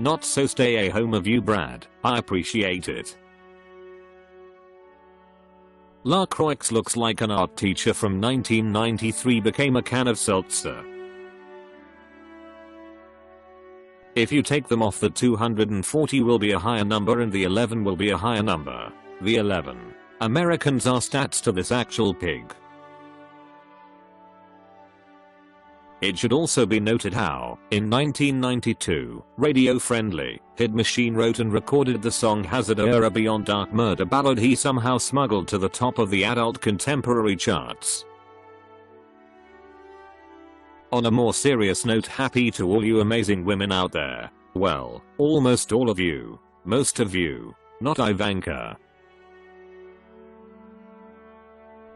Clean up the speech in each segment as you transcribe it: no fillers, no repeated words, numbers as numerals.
Not so stay a home of you, Brad. I appreciate it. La Croix looks like an art teacher from 1993 became a can of seltzer. If you take them off, the 240 will be a higher number and the 11 will be a higher number. The 11. Americans are stats to this actual pig. It should also be noted how, in 1992, Radio Friendly, Hid Machine wrote and recorded the song Hazard Era Beyond Dark murder ballad he somehow smuggled to the top of the adult contemporary charts. On a more serious note, happy to all you amazing women out there. Well, almost all of you. Most of you. Not Ivanka.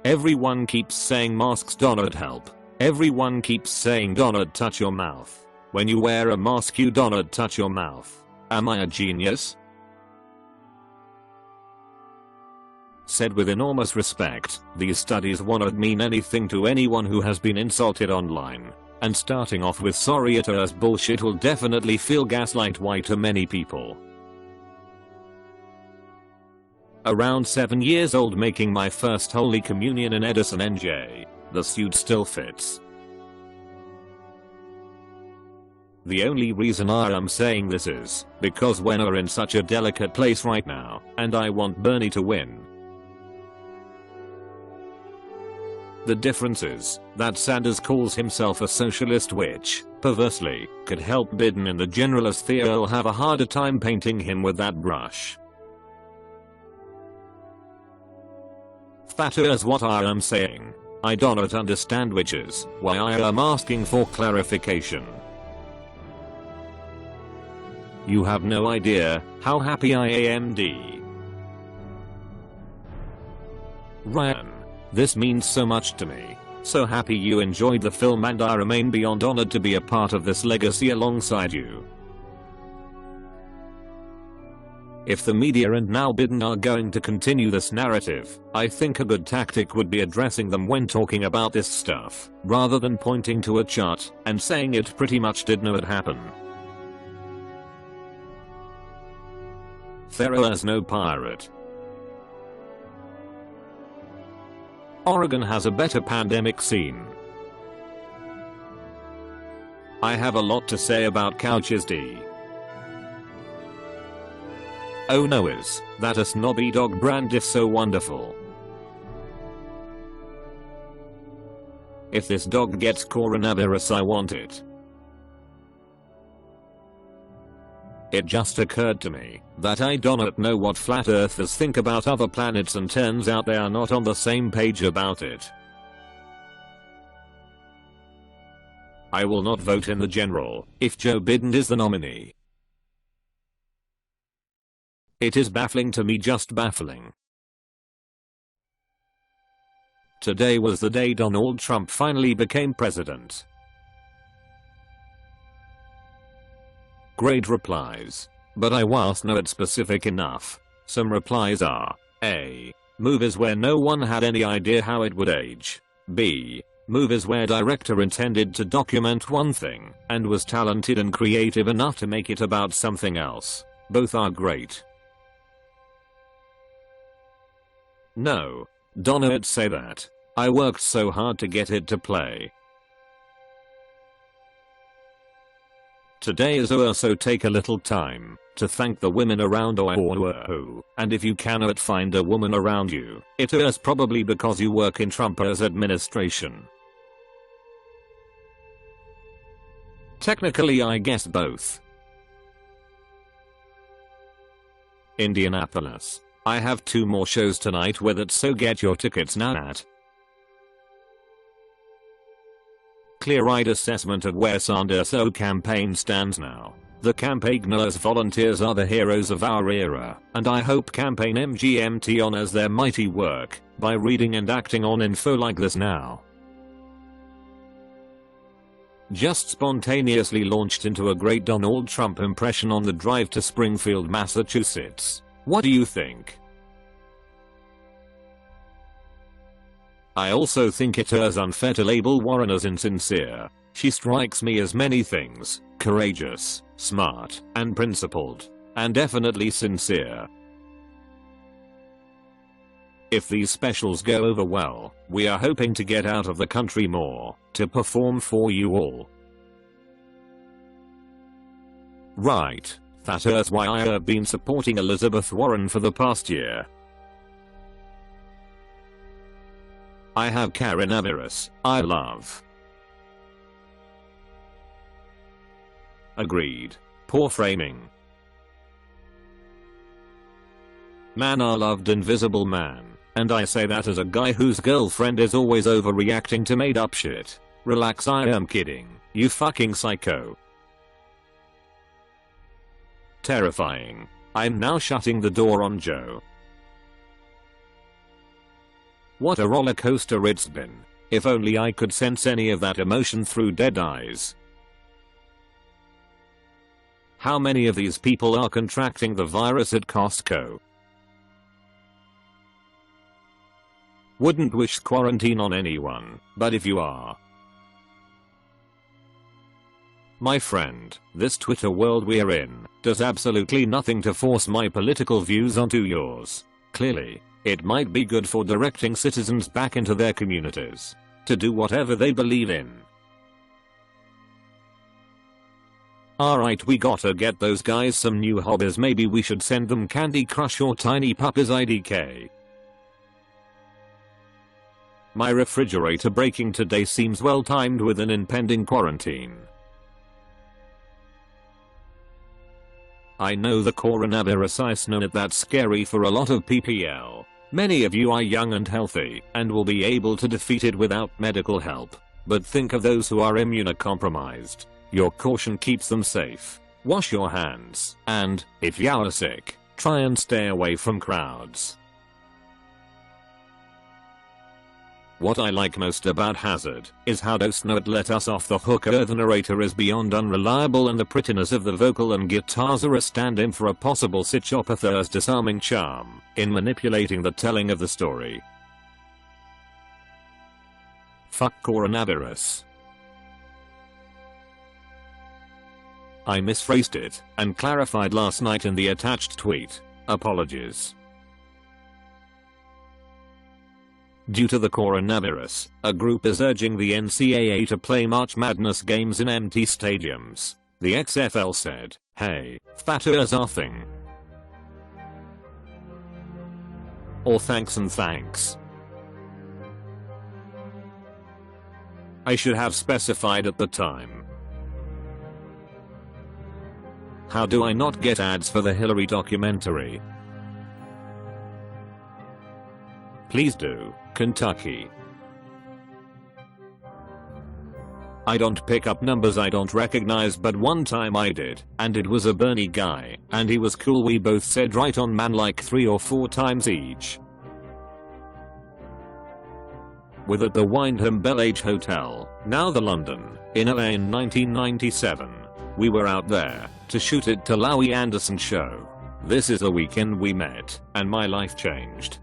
Everyone keeps saying masks don't help. Everyone keeps saying don't touch your mouth. When you wear a mask you don't touch your mouth. Am I a genius? Said with enormous respect, these studies won't mean anything to anyone who has been insulted online. And starting off with sorry it is bullshit will definitely feel gaslight why to many people. Around 7 years old, making my first Holy Communion in Edison, NJ. The suit still fits. The only reason I am saying this is because we're in such a delicate place right now, and I want Bernie to win. The difference is that Sanders calls himself a socialist, which, perversely, could help Biden in the generalist Theo will have a harder time painting him with that brush. That is what I am saying. I don't understand, which is why I am asking for clarification. You have no idea how happy I am. Ryan, this means so much to me. So happy you enjoyed the film, and I remain beyond honored to be a part of this legacy alongside you. If the media and now Biden are going to continue this narrative, I think a good tactic would be addressing them when talking about this stuff, rather than pointing to a chart and saying it pretty much did not happen. There is no pirate. Oregon has a better pandemic scene. I have a lot to say about couches. Oh no, is that a snobby dog brand is so wonderful. If this dog gets coronavirus I want it. It just occurred to me that I don't know what flat earthers think about other planets, and turns out they are not on the same page about it. I will not vote in the general if Joe Biden is the nominee. It is baffling to me, just baffling. Today was the day Donald Trump finally became president. Great replies. But I was not specific enough. Some replies are A. Movies where no one had any idea how it would age. B. Movies where director intended to document one thing and was talented and creative enough to make it about something else. Both are great. No, don't say that. I worked so hard to get it to play. Today is so take a little time to thank the women around you, and if you cannot find a woman around you, it is probably because you work in Trump's administration. Technically I guess both. Indianapolis. I have 2 more shows tonight with it, so get your tickets now at clear-eyed assessment of where Sanders' campaign stands now. The campaigners volunteers are the heroes of our era, and I hope campaign MGMT honors their mighty work by reading and acting on info like this now. Just spontaneously launched into a great Donald Trump impression on the drive to Springfield, Massachusetts. What do you think? I also think it is unfair to label Warren as insincere. She strikes me as many things, courageous, smart, and principled. And definitely sincere. If these specials go over well, we are hoping to get out of the country more, to perform for you all. Right, that's why I have been supporting Elizabeth Warren for the past year. I have coronavirus, I love. Agreed. Poor framing. Man, I loved Invisible Man, and I say that as a guy whose girlfriend is always overreacting to made up shit. Relax, I am kidding, you fucking psycho. Terrifying. I'm now shutting the door on Joe. What a roller coaster it's been. If only I could sense any of that emotion through dead eyes. How many of these people are contracting the virus at Costco? Wouldn't wish quarantine on anyone, but if you are. My friend, this Twitter world we're in does absolutely nothing to force my political views onto yours. Clearly, it might be good for directing citizens back into their communities to do whatever they believe in. Alright, we gotta get those guys some new hobbies. Maybe we should send them Candy Crush or Tiny Puppies IDK. My refrigerator breaking today seems well timed with an impending quarantine. I know the coronavirus is not that scary for a lot of PPL. Many of you are young and healthy and will be able to defeat it without medical help. But think of those who are immunocompromised. Your caution keeps them safe. Wash your hands, and, if you are sick, try and stay away from crowds. What I like most about Hazard is how does not let us off the hook. The narrator is beyond unreliable and the prettiness of the vocal and guitars are a stand-in for a possible psychopather's disarming charm in manipulating the telling of the story. Fuck coronavirus. I misphrased it and clarified last night in the attached tweet. Apologies. Due to the coronavirus, a group is urging the NCAA to play March Madness games in empty stadiums. The XFL said, hey, fat ears are thing. All thanks and thanks. I should have specified at the time. How do I not get ads for the Hillary documentary? Please do, Kentucky. I don't pick up numbers I don't recognize, but one time I did, and it was a Bernie guy, and he was cool. We both said right on man like 3 or 4 times each. With at the Wyndham Bellage Hotel, now the London, in LA in 1997. We were out there to shoot it to Louis Anderson show. This is the weekend we met, and my life changed.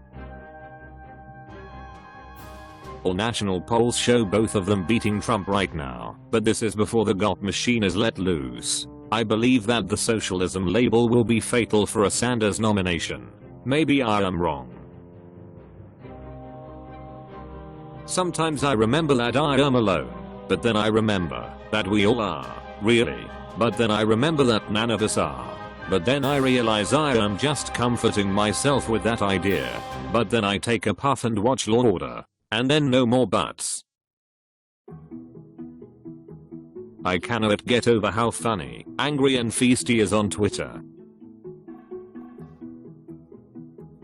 All national polls show both of them beating Trump right now, but this is before the GOP machine is let loose. I believe that the socialism label will be fatal for a Sanders nomination. Maybe I am wrong. Sometimes I remember that I am alone, but then I remember that we all are, really. But then I remember that none of us are. But then I realize I am just comforting myself with that idea. But then I take a puff and watch Law & Order. And then no more buts. I cannot get over how funny, angry and feisty is on Twitter.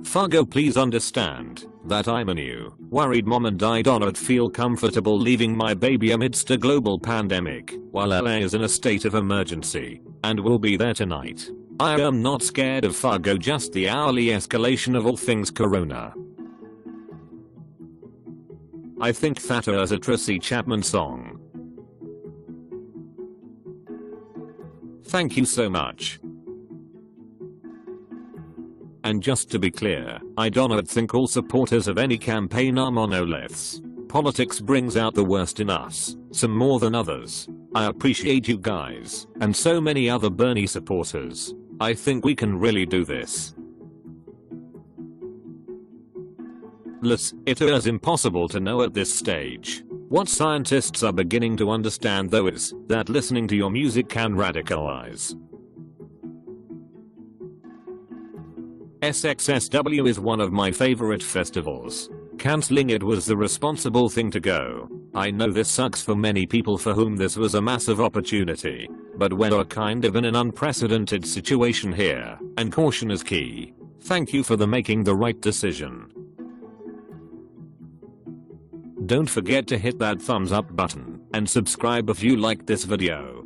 Fargo, please understand that I'm a new, worried mom and I do not feel comfortable leaving my baby amidst a global pandemic while LA is in a state of emergency and will be there tonight. I am not scared of Fargo, just the hourly escalation of all things corona. I think that is a Tracy Chapman song. Thank you so much. And just to be clear, I do not think all supporters of any campaign are monoliths. Politics brings out the worst in us, some more than others. I appreciate you guys and so many other Bernie supporters. I think we can really do this. It is impossible to know at this stage. What scientists are beginning to understand though is that listening to your music can radicalize. SXSW is one of my favorite festivals. Canceling it was the responsible thing to go. I know this sucks for many people for whom this was a massive opportunity, but we're kind of in an unprecedented situation here, and caution is key. Thank you for making the right decision. Don't forget to hit that thumbs up button and subscribe if you liked this video.